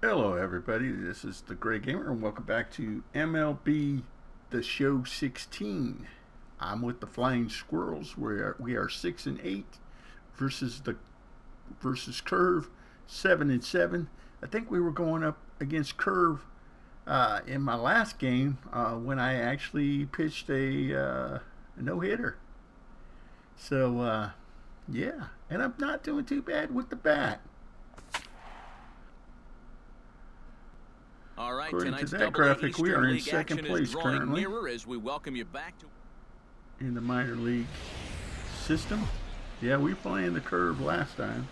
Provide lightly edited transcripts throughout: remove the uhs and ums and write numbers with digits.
Hello, everybody. This is the Gray Gamer, and welcome back to MLB TheShow16. I'm with the Flying Squirrels. We are 6-8 versus Curve 7-7. I think we were going up against Curve in my last game when I actually pitched a no hitter. So yeah, and I'm not doing too bad with the bat. All right, According to tonight's that graphic, we are in second place currently as we welcome you back to in the minor league system. Yeah, we playing the Curve last time.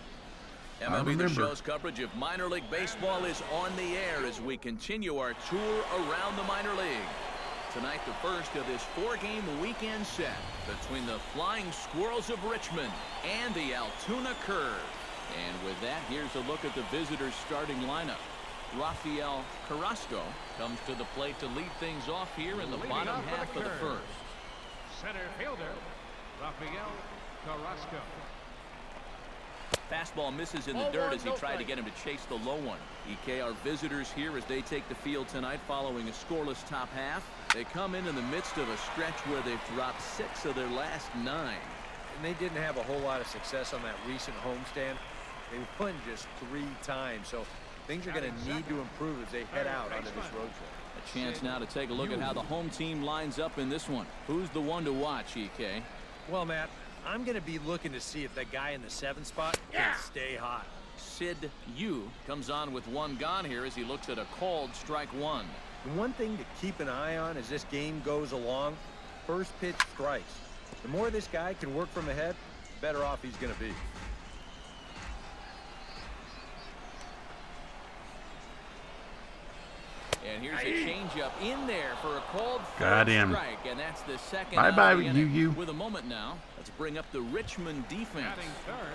MLB The Show's coverage of minor league baseball is on the air as we continue our tour around the minor league. Tonight, the first of this four-game weekend set between the Flying Squirrels of Richmond and the Altoona Curve. And with that, here's a look at the visitors' starting lineup. Rafael Carrasco comes to the plate to lead things off here in the bottom half of the first. Center fielder, Rafael Carrasco. Fastball misses in the dirt as he tried to get him to chase the low one. EK, our visitors here as they take the field tonight following a scoreless top half. They come in the midst of a stretch where they've dropped 6 of their last 9. And they didn't have a whole lot of success on that recent homestand. They won just 3 times, so things are going to need to improve as they head out onto this road trip. A chance now to take a look at how the home team lines up in this one. Who's the one to watch, EK? Well, Matt, I'm going to be looking to see if that guy in the 7th spot can stay hot. Sid Yu comes on with 1 gone here as he looks at a called strike 1. And one thing to keep an eye on as this game goes along, first pitch strikes. The more this guy can work from ahead, the better off he's going to be. And here's a changeup in there for a called strike, and that's the second. Bye-bye, you. With a moment now, let's bring up the Richmond defense.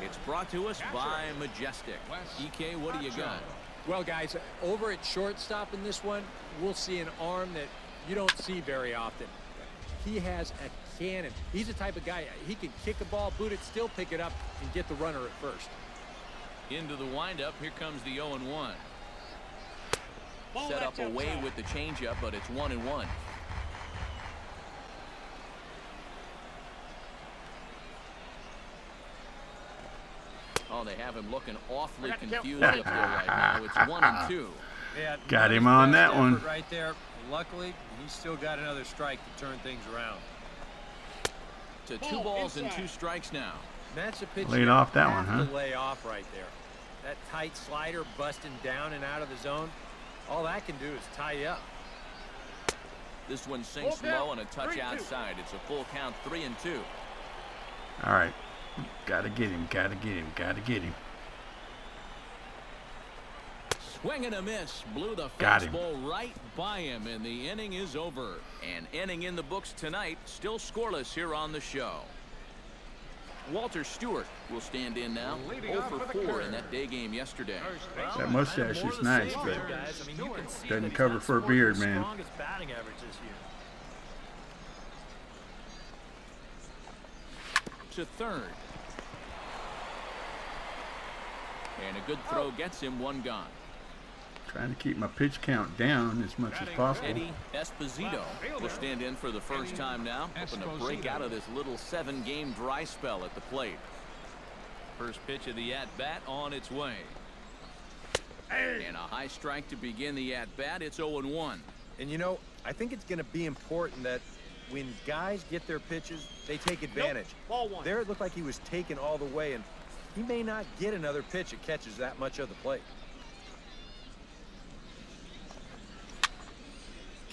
It's brought to us by Majestic. EK, what do you got? Well, guys, over at shortstop in this one, we'll see an arm that you don't see very often. He has a cannon. He's the type of guy, he can kick a ball, boot it, still pick it up, and get the runner at first. Into the windup, here comes the 0-1. Set up away with the changeup, but it's 1-1. Oh, they have him looking awfully confused up there right now. It's 1-2. Yeah, got him on that one right there. Luckily, he's still got another strike to turn things around. To 2 balls and 2 strikes now. That's a pitch laid off that one, huh? To lay off right there. That tight slider busting down and out of the zone. All that can do is tie you up. This one sinks low and a touch outside. It's a full count, 3-2. All right, gotta get him. Swing and a miss, blew the Got him. fastball right by him, and the inning is over. An inning in the books tonight, still scoreless here on the show. Walter Stewart will stand in now, 0 for 4 in that day game yesterday. That mustache is nice, but doesn't cover for a beard, man. To third. And a good throw gets him 1 gone. Trying to keep my pitch count down as much as possible. Eddie Esposito will stand in for the first time now, hoping to break out of this little 7-game dry spell at the plate. First pitch of the at-bat on its way. And a high strike to begin the at-bat. It's 0-1. And you know, I think it's going to be important that when guys get their pitches, they take advantage. There it looked like he was taken all the way, and he may not get another pitch that catches that much of the plate.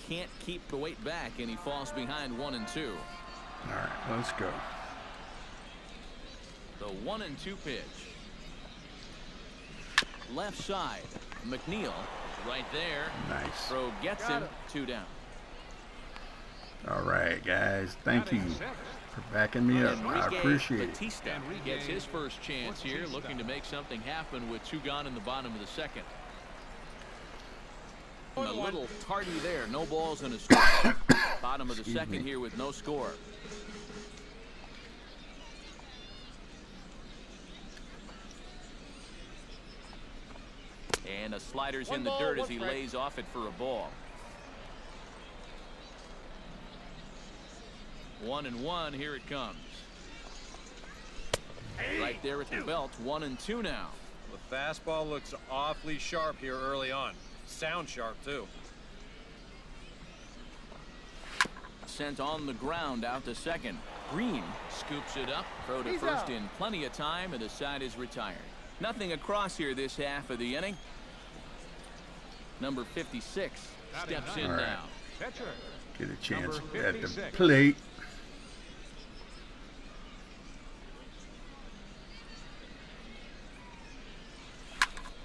Can't keep the weight back, and he falls behind 1-2. All right, let's go. The 1-2 pitch. Left side. McNeil right there. Nice. Throw gets him 2 down. All right, guys. Thank you for backing me up. I appreciate it. Batista gets his first chance here, looking to make something happen with 2 gone in the bottom of the second. A little tardy there. No balls and a strike. Bottom of the second here with no score. And a slider's in the dirt as he lays off it for a ball. 1-1, here it comes. Right there at the belt, 1-2 now. The fastball looks awfully sharp here early on. Sound sharp, too. Sent on the ground out to second. Green scoops it up. Throw to first in plenty of time, and the side is retired. Nothing across here this half of the inning. Number 56 steps in now. Get a chance at the plate.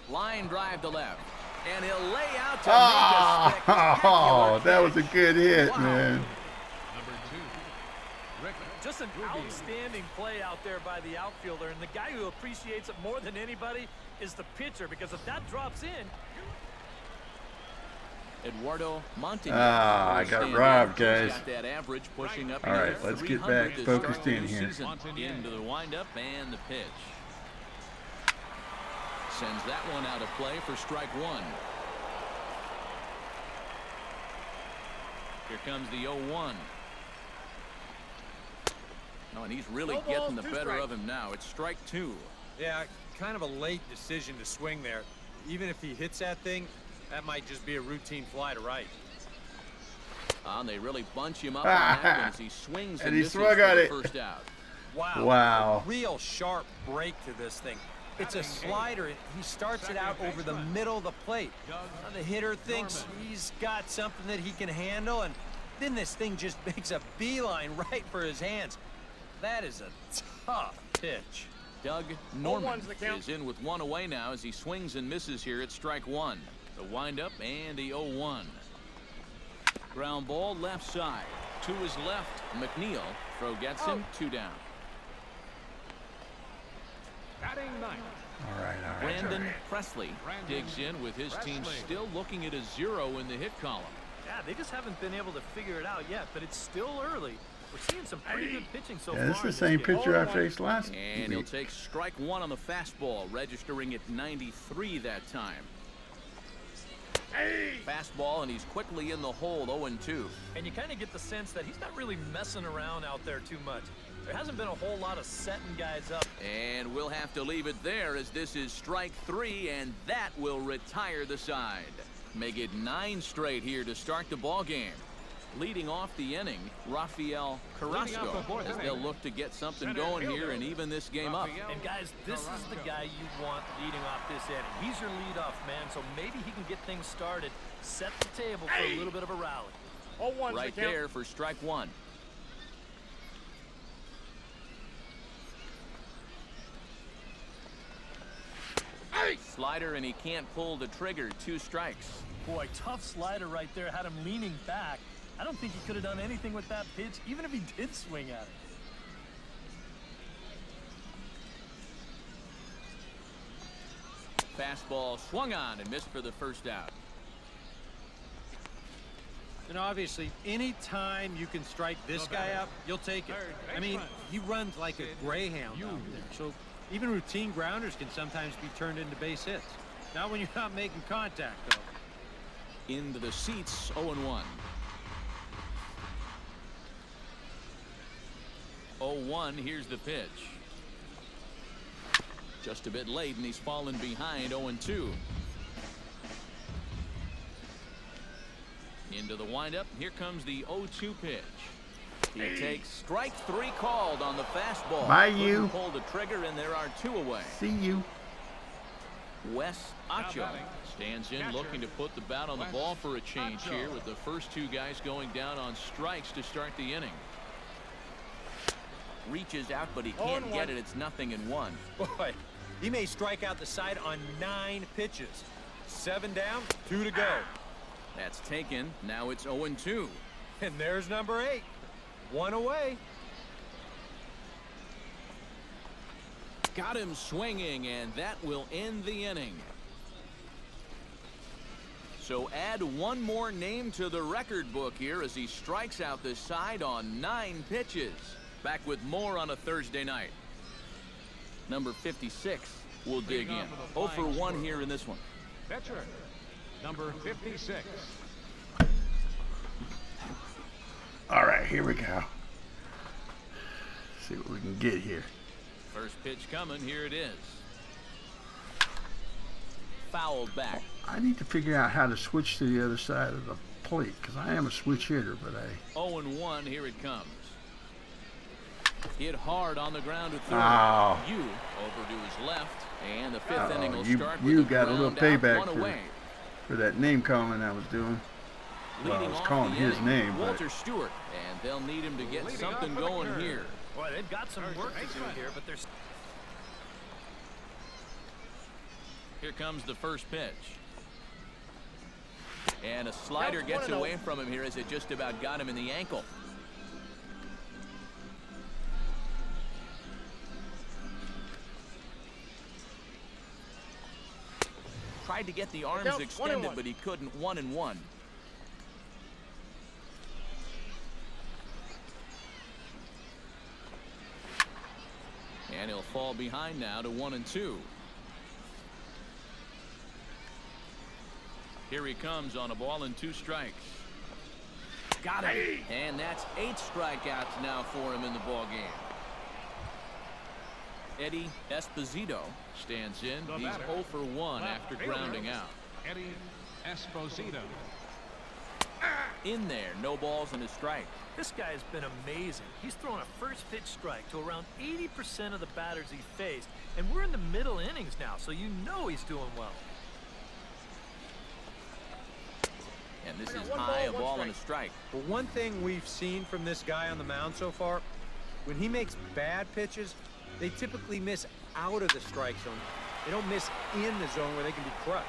Line drive to left. And he'll lay out to make a spectacular that was a good hit, wow. man. Just an outstanding play out there by the outfielder, and the guy who appreciates it more than anybody is the pitcher, because if that drops in, Eduardo Montañez. I got robbed, guys. Got that average pushing up. All right, let's get back focused in here. Into the windup and the pitch. Sends that one out of play for strike one. Here comes the 0-1. Oh, and he's really getting the better of him now. It's strike two. Yeah, kind of a late decision to swing there. Even if he hits that thing, that might just be a routine fly to right. And they really bunch him up on that one as he swings and he misses swung for at the it. first out. Wow. A real sharp break to this thing. It's a slider. He starts it out over the middle of the plate. Now the hitter thinks he's got something that he can handle, and then this thing just makes a beeline right for his hands. That is a tough pitch. Doug Norman is in with one away now as he swings and misses here at strike one. The windup and the 0-1. Ground ball left side. To his left, McNeil. Throw gets him, 2 down. Batting ninth. All right. Brandon Presley digs in with his team still looking at a 0 in the hit column. yeah, they just haven't been able to figure it out yet, but it's still early. We're seeing some pretty good pitching so far. Yeah, this is the same pitcher I faced last And he'll take strike one on the fastball, registering at 93 that time. Fastball, and he's quickly in the hole, 0-2. And you kind of get the sense that he's not really messing around out there too much. There hasn't been a whole lot of setting guys up. And we'll have to leave it there as this is strike three, and that will retire the side. Make it 9 straight here to start the ball game. Leading off the inning, Rafael Carrasco, as they'll look to get something going here and even this game up. And guys, this is the guy you want leading off this inning. He's your leadoff man, so maybe he can get things started, set the table for a little bit of a rally. Right there for strike one. Slider, and he can't pull the trigger. 2 strikes. Boy, tough slider right there. Had him leaning back. I don't think he could have done anything with that pitch, even if he did swing at it. Fastball swung on and missed for the first out. And obviously, any time you can strike this guy out, you'll take it. I mean, he runs like a greyhound out there. So even routine grounders can sometimes be turned into base hits. Not when you're not making contact, though. Into the seats, 0-1. 0-1, here's the pitch. Just a bit late, and he's fallen behind, 0-2. Into the windup, here comes the 0-2 pitch. He takes strike 3 called on the fastball. By you. Pull the trigger, and there are 2 away. See you. Wes Acho stands in, looking to put the bat on the ball for a change here, with the first 2 guys going down on strikes to start the inning. Reaches out, but he can't get it. It's 0-1. Boy, he may strike out the side on 9 pitches. 7 down, 2 to go. That's taken. Now it's 0-2. And there's number 8. 1 away. Got him swinging, and that will end the inning. So add 1 more name to the record book here as he strikes out the side on 9 pitches. Back with more on a Thursday night. Number 56 will dig in. 0 for 1 here in this one. Pitcher, number 56. All right, here we go. See what we can get here. First pitch coming. Here it is. Fouled back. I need to figure out how to switch to the other side of the plate because I am a switch hitter, but I... 0-1. Here it comes. Hit hard on the ground to third. Oh. You over to his left, and the fifth inning will start with you the got a little ground out, payback one away. for that name calling I was doing. Well, I was calling his name, Walter but... Stewart, and they'll need him to get something going here. Boy, they've got some work to do here, but there's... Here comes the first pitch. And a slider gets away from him here as it just about got him in the ankle. Tried to get the arms extended, but he couldn't. 1-1. And he'll fall behind now to 1-2. Here he comes on a ball and 2 strikes. Got it. And that's 8 strikeouts now for him in the ball game. Eddie Esposito stands in. He's 0 for 1 after grounding out. Eddie Esposito. In there, no balls and a strike. This guy has been amazing. He's thrown a first pitch strike to around 80% of the batters he faced. And we're in the middle innings now, so you know he's doing well. And this is high, a ball and a strike. But one thing we've seen from this guy on the mound so far, when he makes bad pitches, they typically miss out of the strike zone. They don't miss in the zone where they can be crushed.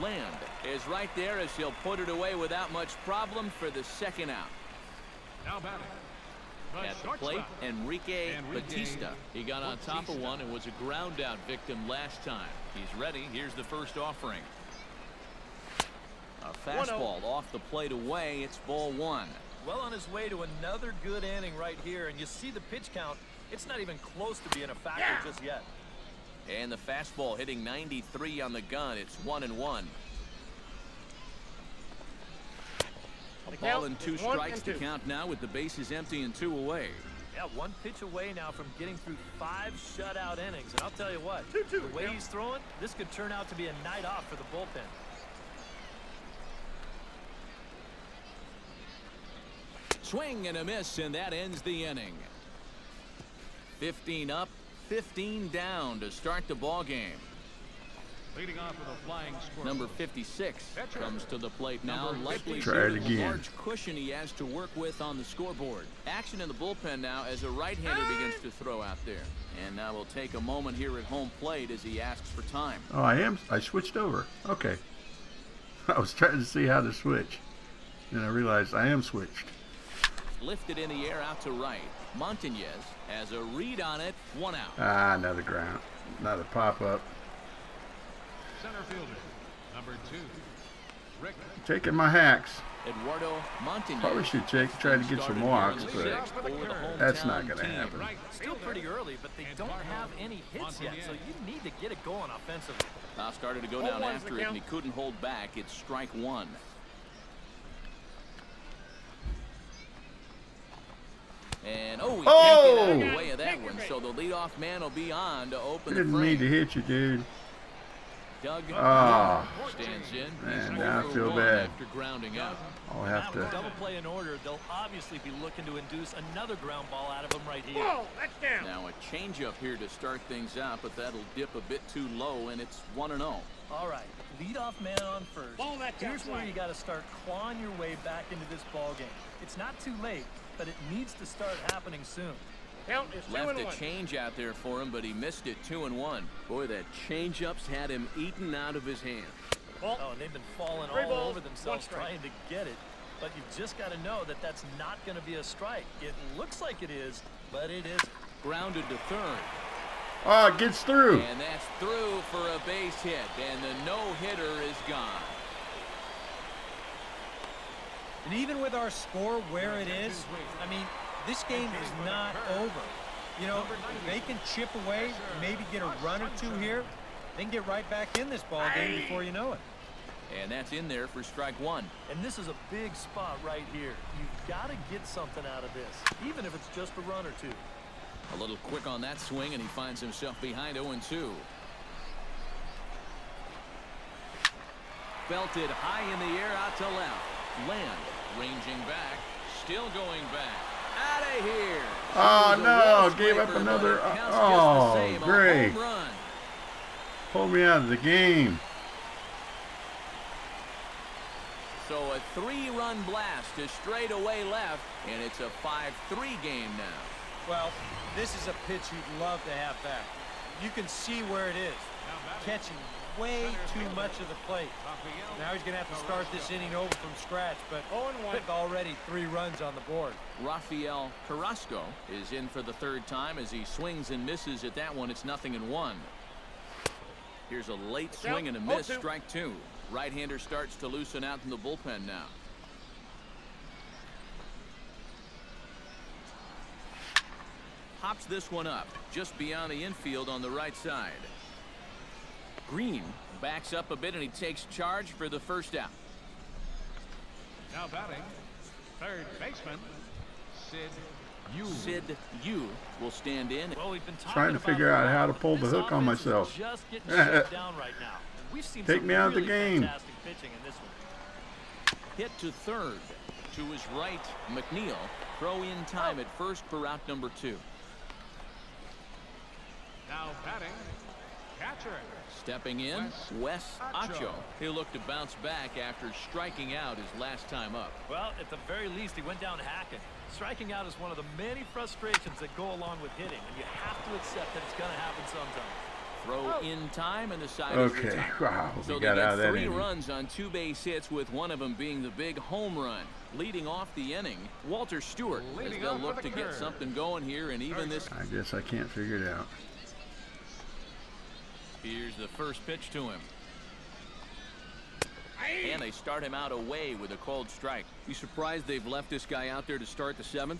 Land is right there as he'll put it away without much problem for the second out. Now batting. At the plate, Enrique Batista. He got on top of one and was a ground out victim last time. He's ready. Here's the first offering. A fastball off the plate away. It's ball 1. Well on his way to another good inning right here, and you see the pitch count. It's not even close to being a factor just yet. And the fastball hitting 93 on the gun. It's 1-1. A ball and 2 strikes to count now with the bases empty and 2 away. Yeah, 1 pitch away now from getting through 5 shutout innings. And I'll tell you what, the way he's throwing, this could turn out to be a night off for the bullpen. Swing and a miss, and that ends the inning. 15 up, 15 down to start the ball game. Leading off with a flying squirrel. Number 56 comes to the plate now, likely Try it due to the again. large cushion he has to work with on the scoreboard. Action in the bullpen now as a right-hander begins to throw out there. And now we'll take a moment here at home plate as he asks for time. Oh, I switched over. Okay. I was trying to see how to switch. Then I realized I am switched. Lifted in the air out to right. Montañez has a read on it. 1 out. Another ground. Another pop-up. Center fielder, number 2. Rick. Taking my hacks. Eduardo Montañez. Probably should try to get some walks, but that's not going to happen. Still pretty early, but they don't have any hits yet, so you need to get it going offensively. Now started to go down after it, and he couldn't hold back. It's strike 1. And he can't get out of the way of that one, so the leadoff man will be on to open the frame. Didn't mean to hit you, dude. Doug stands in. Man, now I feel bad. After grounding out. I'll have to. Double play in order. They'll obviously be looking to induce another ground ball out of him right here. Now a changeup here to start things out, but that'll dip a bit too low, and it's 1-0. All right, leadoff man on first. Here's where you got to start clawing your way back into this ball game. It's not too late, but it needs to start happening soon. Left a change out there for him, but he missed it. 2-1. Boy, that changeup's had him eaten out of his hand. Oh, and they've been falling all over themselves trying to get it. But you've just got to know that that's not going to be a strike. It looks like it is, but it isn't. Grounded to third. Oh, it gets through. And that's through for a base hit, and the no-hitter is gone. And even with our score where it is, I mean, this game is not over. You know, they can chip away, maybe get a run or two here, They can get right back in this ball game before you know it. And that's in there for strike one. And this is a big spot right here. You've got to get something out of this, even if it's just a run or two. A little quick on that swing, and he finds himself behind 0-2. Belted high in the air out to left. Land ranging back, still going back. Out of here. Oh no, gave up another. Oh, great. Pulled me out of the game. So a 3-run blast to straightaway left, and it's a 5-3 game now. Well, this is a pitch you'd love to have back. You can see where it is. Catching way too much of the plate. Now he's going to have to start this inning over from scratch, but with already 3 runs on the board. Rafael Carrasco is in for the 3rd time as he swings and misses at that one. It's 0-1. Here's a late swing and a miss, strike 2. Right-hander starts to loosen out in the bullpen now. Hops this one up just beyond the infield on the right side. Green backs up a bit and he takes charge for the first out. Now batting, third baseman, Sid Yu will stand in. Well, we've been Trying to figure out how to pull the hook on myself. Just getting shut down right now. We've seen Take me out of the game. Fantastic pitching in this one. Hit to third. To his right, McNeil. Throw in time at first for out number 2. now batting, catcher. Stepping in, Wes Acho. He'll look to bounce back after striking out his last time up. Well, at the very least, he went down hacking. Striking out is one of the many frustrations that go along with hitting, and you have to accept that it's going to happen sometime. Throw in time, and the side is Okay, retired. wow, So we they got get out of that 3 inning. runs on 2 base hits, with one of them being the big home run. Leading off the inning, Walter Stewart, as Leading they'll off look with to a get curve. something going here, and even this. I guess I can't figure it out. Here's the first pitch to him. And they start him out away with a cold strike. You surprised they've left this guy out there to start the 7th?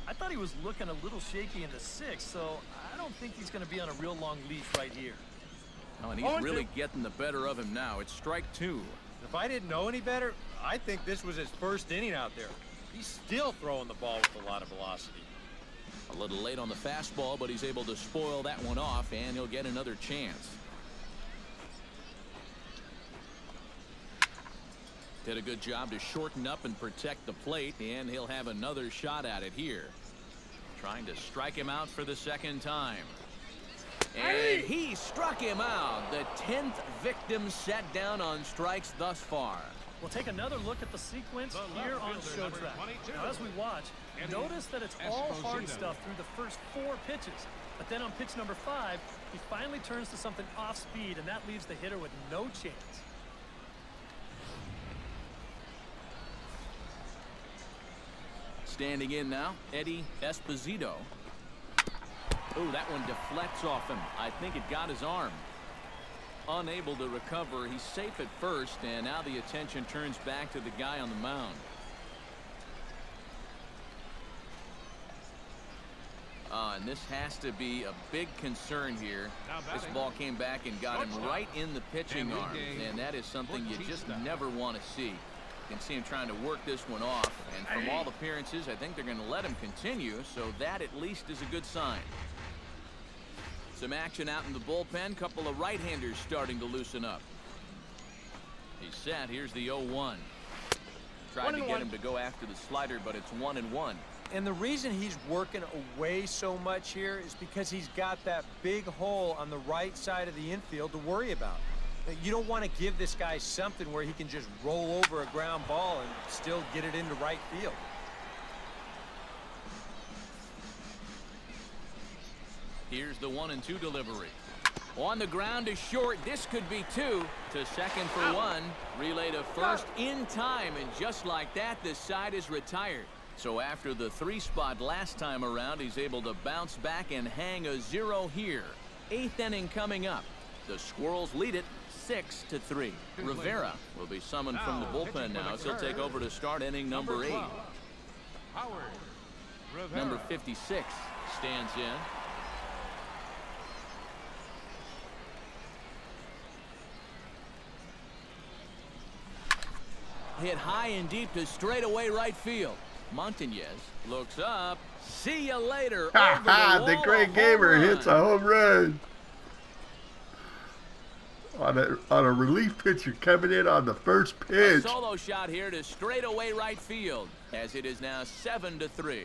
I thought he was looking a little shaky in the 6th, so I don't think he's going to be on a real long leash right here. Oh, and he's really getting the better of him now. It's strike 2. If I didn't know any better, I think this was his first inning out there. He's still throwing the ball with a lot of velocity. A little late on the fastball, but he's able to spoil that one off, and he'll get another chance. Did a good job to shorten up and protect the plate, and he'll have another shot at it here. Trying to strike him out for the 2nd time. And he struck him out. The 10th victim set down on strikes thus far. We'll take another look at the sequence here on Show Track. Now, as we watch, notice that it's all hard stuff through the first 4 pitches. But then on pitch number 5, he finally turns to something off speed, and that leaves the hitter with no chance. Standing in now, Eddie Esposito. Oh, that one deflects off him. I think it got his arm. Unable to recover. He's safe at first, and now the attention turns back to the guy on the mound. And this has to be a big concern here. This ball came back and got him right in the pitching arm, and that is something you just never want to see. You can see him trying to work this one off, and from all appearances, I think they're going to let him continue, so that at least is a good sign. Some action out in the bullpen. Couple of right-handers starting to loosen up. He's set. Here's the 0-1. Tried to get him to go after the slider, but it's 1-1. And the reason he's working away so much here is because he's got that big hole on the right side of the infield to worry about. You don't want to give this guy something where he can just roll over a ground ball and still get it into right field. Here's the 1-2 delivery. On the ground to short. This could be 2. To second for 1. Relay to first in time, and just like that, the side is retired. So after the 3 spot last time around, he's able to bounce back and hang a 0 here. 8th inning coming up. The Squirrels lead it 6-3. Rivera will be summoned from the bullpen now, as he'll take over to start inning number 8. Number 56 stands in. hit high and deep to straightaway right field. Montañez looks up. See you later. Ha ha! The Great Gamer hits a home run on a relief pitcher coming in on the first pitch. A solo shot here to straightaway right field, as it is now 7-3.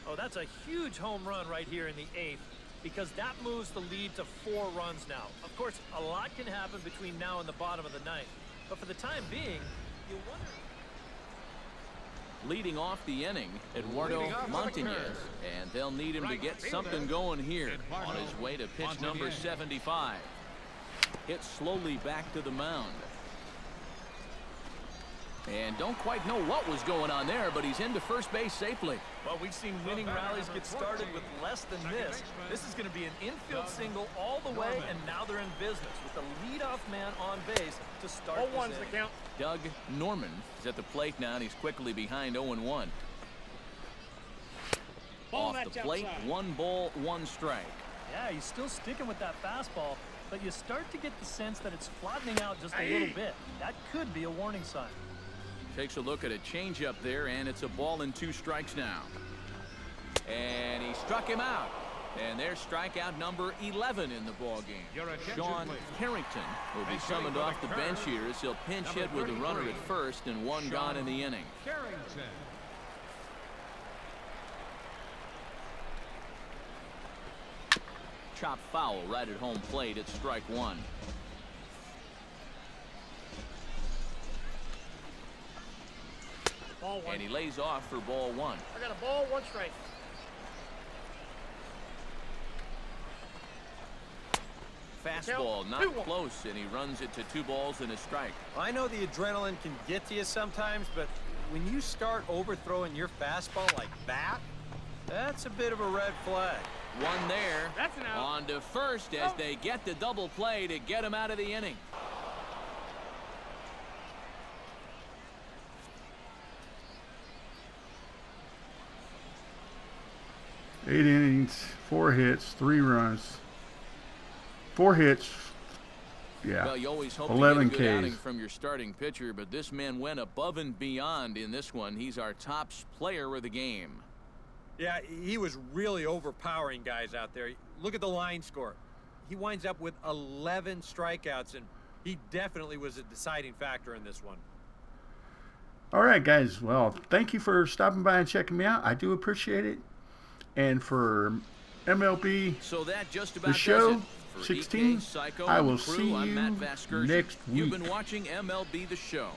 Oh, that's a huge home run right here in the 8th, because that moves the lead to 4 runs now. Of course, a lot can happen between now and the bottom of the 9th, but for the time being, you wonder. Leading off the inning, Eduardo Montañez, and they'll need him to get something going here on his way to pitch number 75. Hit slowly back to the mound. And don't quite know what was going on there, but he's into first base safely. Well, we've seen winning rallies get started with less than this. This is going to be an infield single all the way, and now they're in business with the leadoff man on base to start this inning. The count. Doug Norman is at the plate now, and he's quickly behind 0-1. Off the plate, 1 ball, 1 strike. Yeah, he's still sticking with that fastball, but you start to get the sense that it's flattening out just a little bit. That could be a warning sign. Takes a look at a changeup there, and it's a ball and 2 strikes now. And he struck him out. And there's strikeout number 11 in the ballgame. Sean Carrington will be summoned off the bench here as he'll pinch hit with a runner at first and 1 gone in the inning. Carrington. Chop foul right at home plate. It's strike 1. Ball 1. And he lays off for ball 1. I got a ball, 1 strike. Fastball not close, and he runs it to 2 balls and a strike. I know the adrenaline can get to you sometimes, but when you start overthrowing your fastball like that, that's a bit of a red flag. 1 there. That's an out. On to first as they get the double play to get him out of the inning. Eight innings, 4 hits, 3 runs. 4 hits, yeah, well, you always hope 11 to get a good outing Ks. from your starting pitcher, but this man went above and beyond in this one. He's our top player of the game. Yeah, he was really overpowering guys out there. Look at the line score. He winds up with 11 strikeouts, and he definitely was a deciding factor in this one. All right, guys. Well, thank you for stopping by and checking me out. I do appreciate it. And for MLB So that just about The Show does it. For 16, EK, Psycho, I and will the crew, see I'm you Matt Vasgersian. next You've week. been watching MLB The Show.